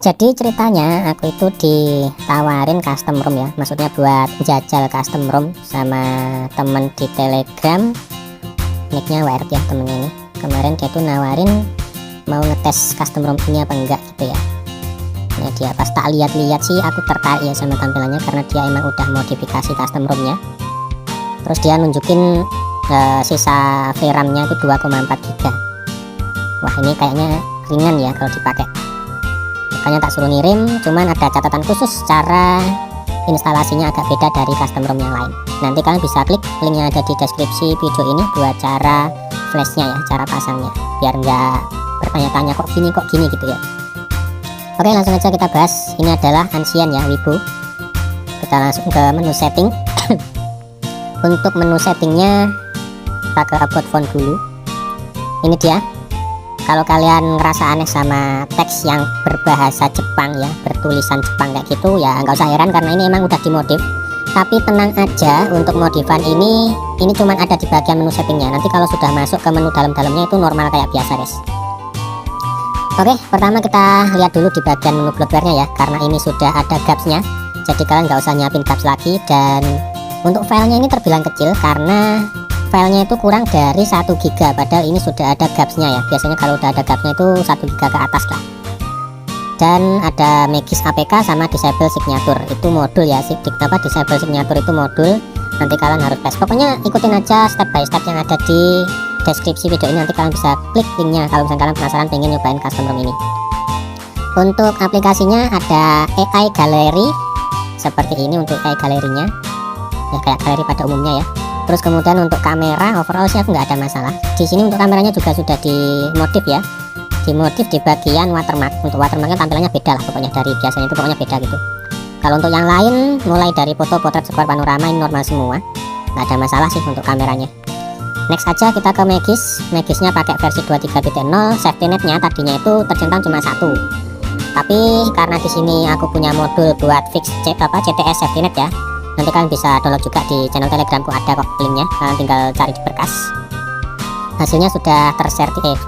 Jadi ceritanya aku itu ditawarin custom ROM ya, maksudnya buat jajal custom ROM sama temen di Telegram, nicknya WRT ya temennya ini. Kemarin dia tuh nawarin mau ngetes custom ROM ini apa enggak gitu ya. Nah dia pas tak lihat-lihat sih aku tertarik ya sama tampilannya karena dia emang udah modifikasi custom ROM-nya. Terus dia nunjukin sisa VRAM-nya itu 2,4 GB. Wah ini kayaknya ringan ya kalau dipakai. Makanya tak suruh ngirim, cuman ada catatan khusus cara instalasinya agak beda dari custom ROM yang lain. Nanti kalian bisa klik linknya ada di deskripsi video ini buat cara flashnya ya, cara pasangnya, biar nggak bertanya-tanya kok gini gitu ya. Oke langsung aja kita bahas. Ini adalah Ancient ya, Wibo. Kita langsung ke menu setting. Untuk menu settingnya kita ke about font dulu. Ini dia. Kalau kalian ngerasa aneh sama teks yang berbahasa Jepang ya, bertulisan Jepang kayak gitu ya, nggak usah heran karena ini emang udah dimodif. Tapi tenang aja, untuk modifan ini cuman ada di bagian menu settingnya. Nanti kalau sudah masuk ke menu dalam-dalamnya itu normal kayak biasa guys. Oke, pertama kita lihat dulu di bagian menu bloatware-nya ya, karena ini sudah ada gaps-nya. Jadi kalian nggak usah nyiapin gaps lagi. Dan untuk filenya ini terbilang kecil karena filenya itu kurang dari 1 GB, padahal ini sudah ada gapsnya ya. Biasanya kalau udah ada gapsnya itu 1 GB ke atas lah. Dan ada Magis APK sama disable signature, itu modul ya. Disable signature itu modul, nanti kalian harus tes. Pokoknya ikutin aja step by step yang ada di deskripsi video ini, nanti kalian bisa klik linknya kalau misalnya kalian penasaran pengen nyobain custom ROM ini. Untuk aplikasinya ada AI Gallery seperti ini. Untuk AI galerinya ya kayak galeri pada umumnya ya. Terus kemudian untuk kamera overall sih aku nggak ada masalah. Di sini untuk kameranya juga sudah dimodif ya, dimodif di bagian watermark. Untuk watermarknya tampilannya beda lah pokoknya dari biasanya, itu pokoknya beda gitu. Kalau untuk yang lain mulai dari foto, potret, square, panorama ini normal semua, nggak ada masalah sih untuk kameranya. Next aja kita ke Magisnya pakai versi 23.0. Safety netnya tadinya itu tercentang cuma 1, tapi karena di sini aku punya modul buat fix CTS safety net ya. Nanti kalian bisa download juga di channel Telegramku, ada kok linknya, kalian tinggal cari di berkas. Hasilnya sudah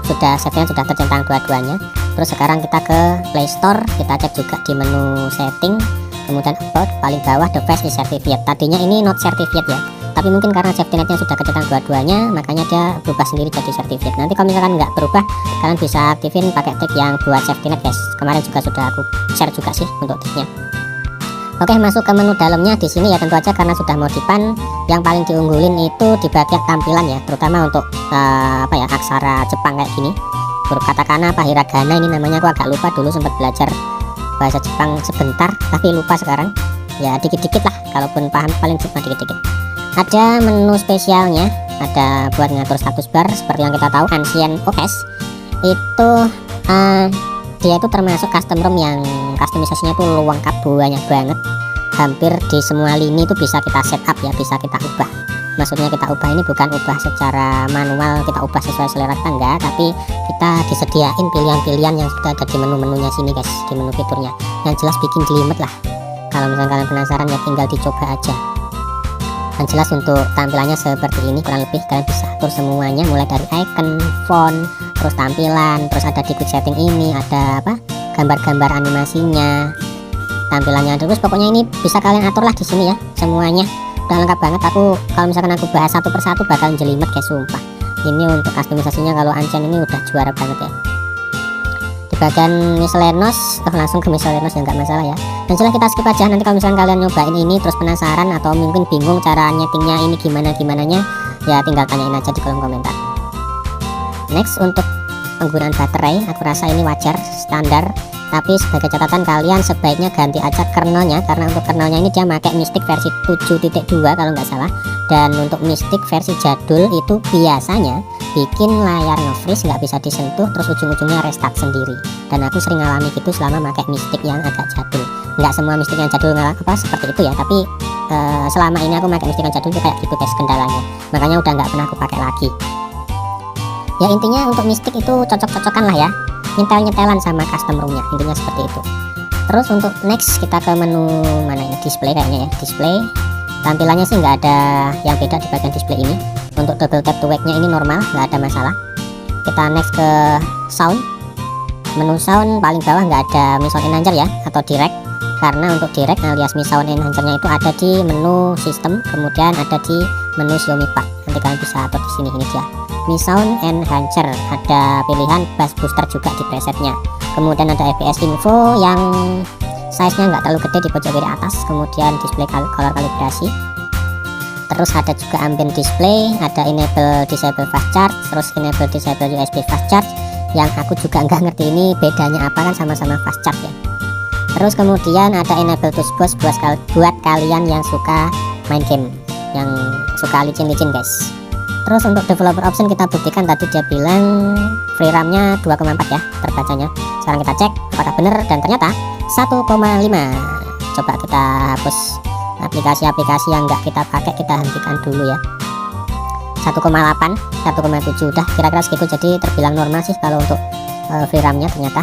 sudah safety net sudah tercentang dua-duanya. Terus sekarang kita ke Play Store, kita cek juga di menu setting, kemudian about, paling bawah device is certificate. Tadinya ini not certificate ya, tapi mungkin karena safety netnya sudah kecentang dua-duanya, makanya dia berubah sendiri jadi certificate. Nanti kalau misalkan nggak berubah, kalian bisa aktifin pakai trik yang buat safety net guys. Kemarin juga sudah aku share juga sih untuk triknya. Oke, masuk ke menu dalamnya. Di sini ya tentu aja karena sudah modifan, yang paling diunggulin itu di bagian tampilan ya, terutama untuk aksara Jepang kayak gini. Huruf katakana apa hiragana ini namanya aku agak lupa, dulu sempat belajar bahasa Jepang sebentar tapi lupa sekarang. Ya dikit-dikit lah, kalaupun paham paling cuma dikit-dikit. Ada menu spesialnya, ada buat ngatur status bar seperti yang kita tahu Ancient OS itu dia itu termasuk custom ROM yang customisasinya itu lengkap, banyak banget. Hampir di semua lini itu bisa kita setup ya, bisa kita ubah. Maksudnya kita ubah ini bukan ubah secara manual, kita ubah sesuai selera kita enggak, tapi kita disediain pilihan-pilihan yang sudah ada di menu-menunya sini guys, di menu fiturnya. Yang jelas bikin jelimet lah. Kalau misalnya kalian penasaran ya tinggal dicoba aja. Yang jelas untuk tampilannya seperti ini kurang lebih, kalian bisa atur semuanya mulai dari icon, font, terus tampilan, terus ada di quick setting ini ada gambar-gambar animasinya, tampilannya. Terus pokoknya ini bisa kalian atur lah di sini ya, semuanya udah lengkap banget. Aku kalau misalkan aku bahas satu persatu bakal jelimet guys, sumpah. Ini untuk customisasinya kalau Ancient ini udah juara banget ya. Di bagian miscellaneous, langsung ke miscellaneous ya, nggak masalah ya. Dan jelas kita skip aja. Nanti kalau misalkan kalian nyobain ini terus penasaran atau mungkin bingung cara nyetingnya ini gimananya ya, tinggal tanyain aja di kolom komentar. Next, untuk penggunaan baterai aku rasa ini wajar, standar. Tapi sebagai catatan kalian sebaiknya ganti aja kernelnya, karena untuk kernelnya ini dia pakai Mystic versi 7.2 kalau nggak salah. Dan untuk Mystic versi jadul itu biasanya bikin layar nge-freeze, nggak bisa disentuh, terus ujung-ujungnya restart sendiri. Dan aku sering ngalami gitu selama pakai Mystic yang agak jadul. Nggak semua Mystic yang jadul seperti itu ya, tapi selama ini aku pakai Mystic yang jadul itu kayak gitu guys kendalanya. Makanya udah nggak pernah aku pakai lagi. Ya intinya untuk Mystic itu cocok-cocokan lah ya, nyetel-nyetelan sama custom ROM-nya, intinya seperti itu. Terus untuk next kita ke menu mana ini, display kayaknya ya, display. Tampilannya sih nggak ada yang beda di bagian display ini. Untuk double tap to wake-nya ini normal, nggak ada masalah. Kita next ke sound. menu sound paling bawah nggak ada Mi Sound Enhancer ya, atau direct, karena untuk direct alias Mi Sound Enhancer-nya itu ada di menu sistem, kemudian ada di menu Xiaomi Pad. Nanti kalian bisa atur di sini, ini dia Mi Sound Enhancer. Ada pilihan bass booster juga di presetnya, kemudian ada FPS info yang size-nya nggak terlalu gede di pojok kiri atas, kemudian display color kalibrasi. Terus ada juga ambient display, ada enable disable fast charge, terus enable disable USB fast charge, yang aku juga nggak ngerti ini bedanya apa, kan sama-sama fast charge ya. Terus kemudian ada enable touch bus buat kalian yang suka main game, yang suka licin-licin guys. Terus untuk developer option kita buktikan, tadi dia bilang free RAM-nya 2,4 ya terbacanya. Sekarang kita cek apakah benar, dan ternyata 1,5. Coba kita hapus aplikasi-aplikasi yang nggak kita pakai, kita hentikan dulu ya. 1,8, 1,7 udah kira-kira segitu, jadi terbilang normal sih kalau untuk free RAM-nya ternyata.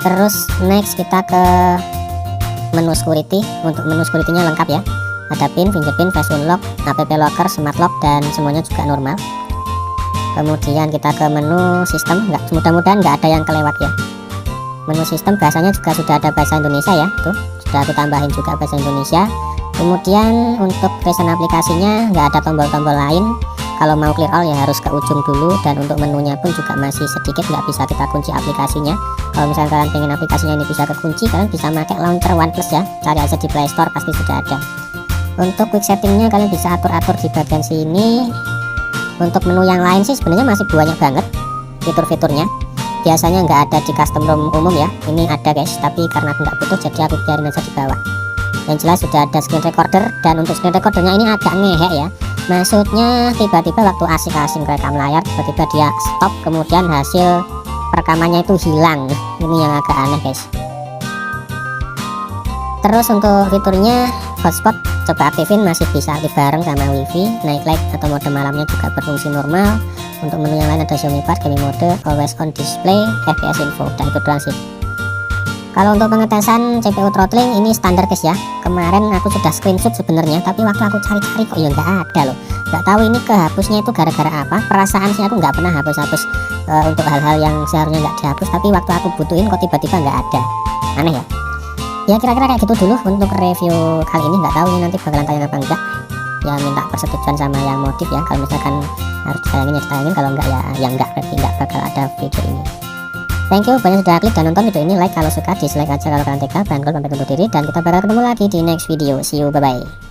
Terus next kita ke menu security. Untuk menu security-nya lengkap ya, ada pin, fingerprint, face unlock, app locker, smart lock, dan semuanya juga normal. Kemudian kita ke menu sistem, mudah-mudahan nggak ada yang kelewat ya. Menu sistem bahasanya juga sudah ada bahasa Indonesia ya, tuh sudah aku tambahin juga bahasa Indonesia. Kemudian untuk recent aplikasinya nggak ada tombol-tombol lain, kalau mau clear all ya harus ke ujung dulu, dan untuk menunya pun juga masih sedikit, nggak bisa kita kunci aplikasinya. Kalau misalnya kalian pengen aplikasinya ini bisa kekunci, kalian bisa pakai launcher OnePlus ya, cari aja di Play Store pasti sudah ada. Untuk quick settingnya kalian bisa atur-atur di bagian sini. Untuk menu yang lain sih sebenarnya masih banyak banget fitur-fiturnya, biasanya nggak ada di custom ROM umum ya, ini ada guys, tapi karena aku nggak butuh jadi aku biarin aja di bawah. Yang jelas sudah ada screen recorder, dan untuk screen recordernya ini agak ngehek ya, maksudnya tiba-tiba waktu asik-asik rekam layar tiba-tiba dia stop, kemudian hasil perekamannya itu hilang. Ini yang agak aneh guys. Terus untuk fiturnya hotspot coba aktifin, masih bisa aktif bareng sama wifi. Night light atau mode malamnya juga berfungsi normal. Untuk menu yang lain ada Xiaomi Pad, gaming mode, always on display, FPS info, dan itu doang sih. Kalau untuk pengetesan CPU throttling ini standar guys ya. Kemarin aku sudah screenshot sebenarnya, tapi waktu aku cari-cari kok ya nggak ada loh. Nggak tahu ini kehapusnya itu gara-gara apa. Perasaan sih aku nggak pernah hapus-hapus untuk hal-hal yang seharusnya nggak dihapus, tapi waktu aku butuhin kok tiba-tiba nggak ada. Aneh ya. Ya kira-kira kayak gitu dulu untuk review kali ini. Nggak tahu ini nanti bakalan tayang apa enggak. Ya minta persetujuan sama yang modif ya. Kalau misalkan harus ditayangin ya ditayangin, kalau enggak ya enggak, berarti enggak bakal ada video ini. Thank you banyak sudah klik dan nonton video ini. Like kalau suka, dislike aja kalau kalian tega. Bangkul pamit undur diri, dan kita bakal ketemu lagi di next video. See you, bye bye.